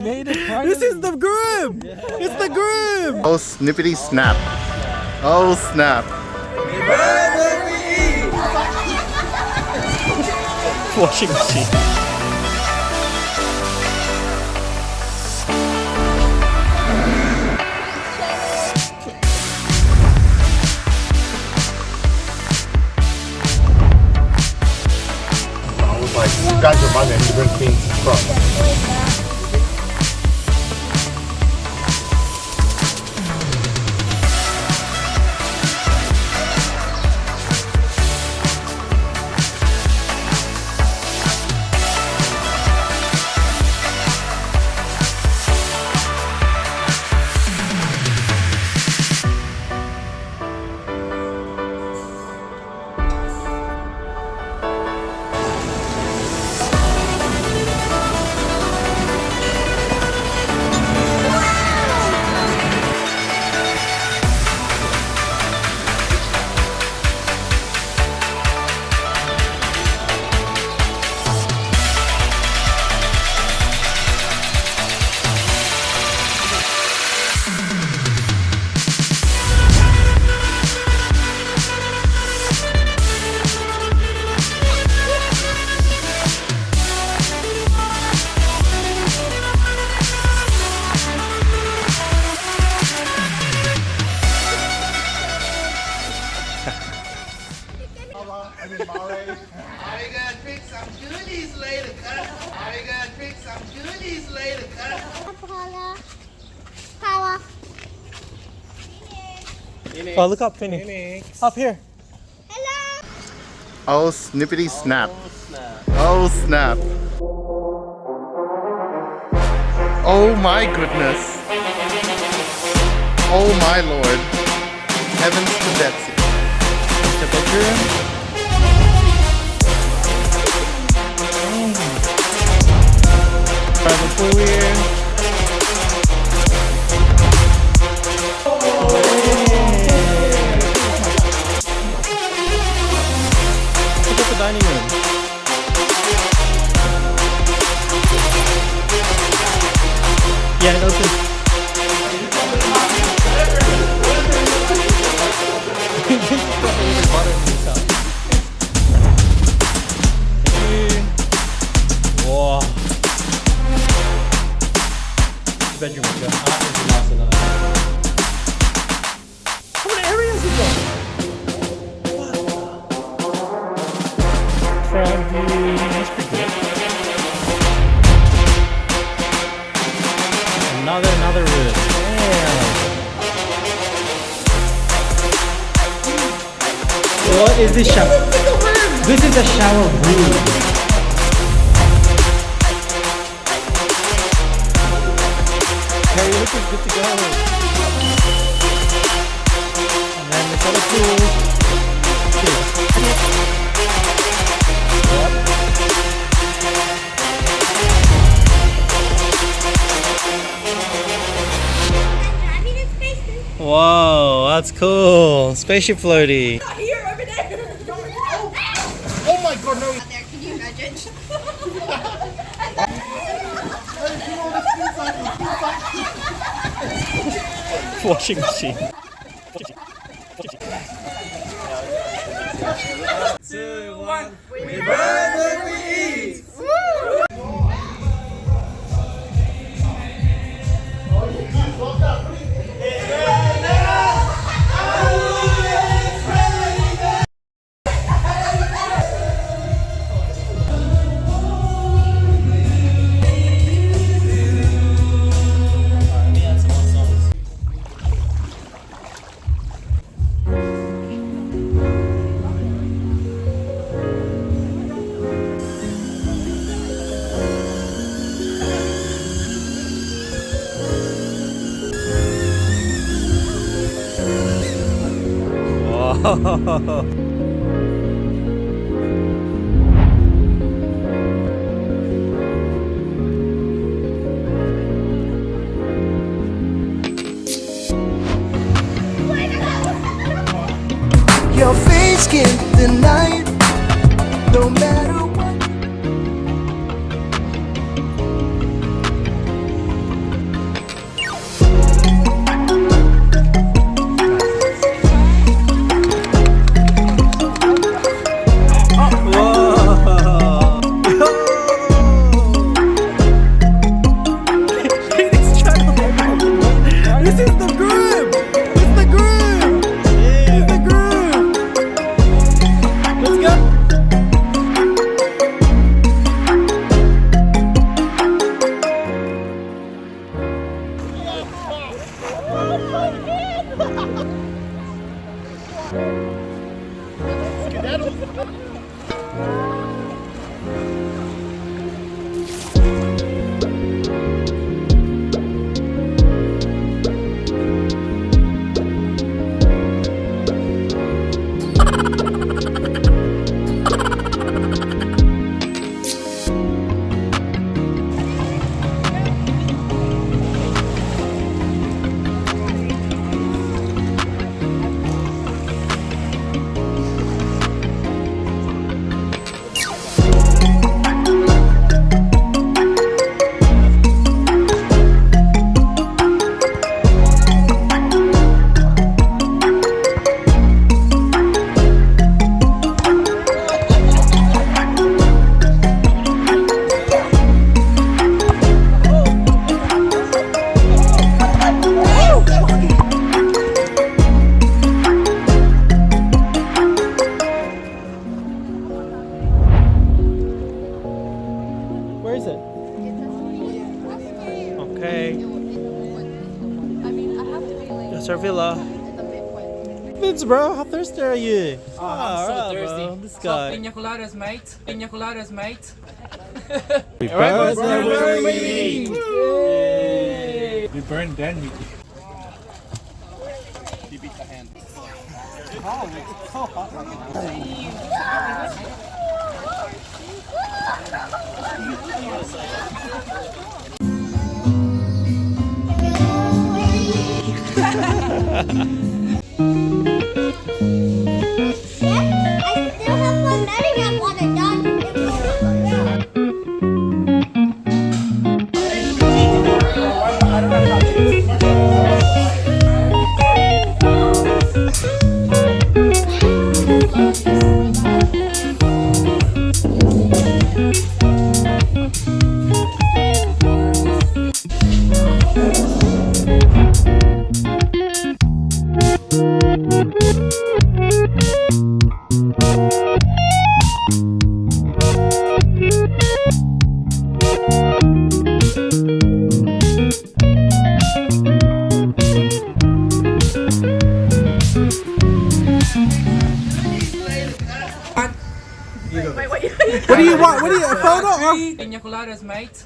This is the groom! It's the groom! Oh, snippity snap. Oh, snap. Washing machine. I was like, you guys are money, you bring things from. Are you gonna pick some goodies later, cuz? Are you gonna pick some goodies later, cuz? Power. Oh, look up, Finny. Up here. Hello. Oh, snippity snap. Oh, snap. Oh my goodness. Oh my lord. Heavens to Betsy. The bedroom. Private pool here. Look at the dining room. Yeah, it opens. Wow. Bedroom is good. How many areas is there? Front view. That's pretty good. Another room. Damn. What is this shower? This is a shower room. Harry, this is good to go. And then this other pool. Whoa, that's cool. Spaceship floaty. Here, over there. Oh my god, no! Out there, can you imagine? Washing machine. 2, 1, we burn what we eat! Wow. Your face can't deny it, no matter what. Okay. I mean, I have to be like That's our villa. at the midpoint. Vince, bro, how thirsty are you? Oh, I'm so alright, thirsty. bro. This So, guy. pina coladas, mate. Pina coladas, mate. Alright, boys, burn, we're burn, leaving. We burn then we I still have one letting I want to done. What do you want? What do you? A photo? Pina coladas, mate.